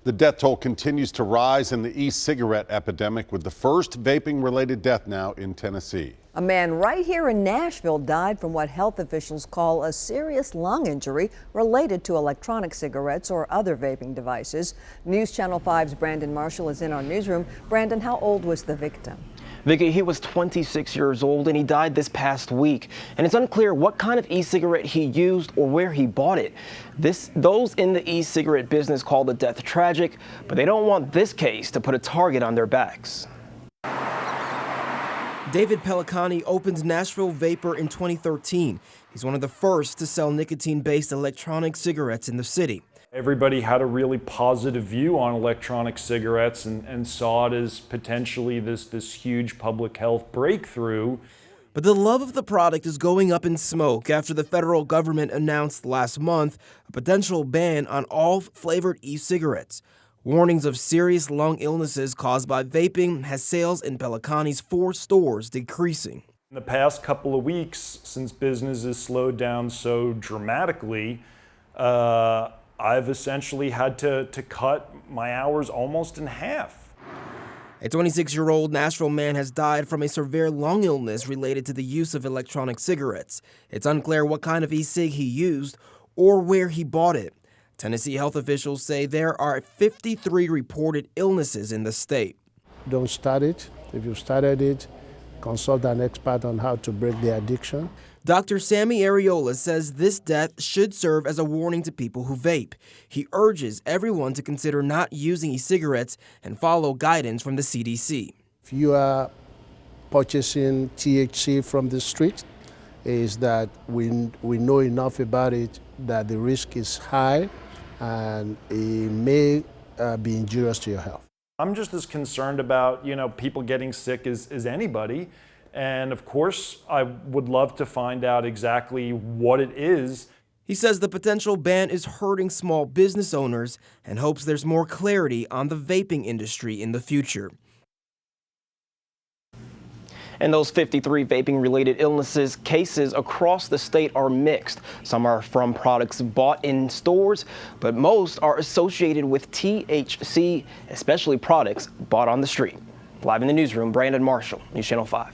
The death toll continues to rise in the e-cigarette epidemic, with the first vaping-related death now in Tennessee. A man right here in Nashville died from what health officials call a serious lung injury related to electronic cigarettes or other vaping devices. News Channel 5's Brandon Marshall is in our newsroom. Brandon, how old was the victim? Vicki, he was 26 years old and he died this past week. And it's unclear what kind of e-cigarette he used or where he bought it. Those in the e-cigarette business call the death tragic, but they don't want this case to put a target on their backs. David Pellicani opened Nashville Vapor in 2013. He's one of the first to sell nicotine-based electronic cigarettes in the city. Everybody had a really positive view on electronic cigarettes and saw it as potentially this huge public health breakthrough. But the love of the product is going up in smoke after the federal government announced last month a potential ban on all flavored e-cigarettes. Warnings of serious lung illnesses caused by vaping has sales in Pellicani's 4 stores decreasing. In the past couple of weeks, since business has slowed down so dramatically, I've essentially had to cut my hours almost in half. A 26-year-old Nashville man has died from a severe lung illness related to the use of electronic cigarettes. It's unclear what kind of e-cig he used or where he bought it. Tennessee health officials say there are 53 reported illnesses in the state. Don't start it. If you've started it, consult an expert on how to break the addiction. Dr. Sammy Areola says this death should serve as a warning to people who vape. He urges everyone to consider not using e-cigarettes and follow guidance from the CDC. If you are purchasing THC from the street, is that we know enough about it that the risk is high and it may be injurious to your health. I'm just as concerned about, people getting sick as anybody. And of course, I would love to find out exactly what it is. He says the potential ban is hurting small business owners and hopes there's more clarity on the vaping industry in the future. And those 53 vaping-related illnesses cases across the state are mixed. Some are from products bought in stores, but most are associated with THC, especially products bought on the street. Live in the newsroom, Brandon Marshall, News Channel 5.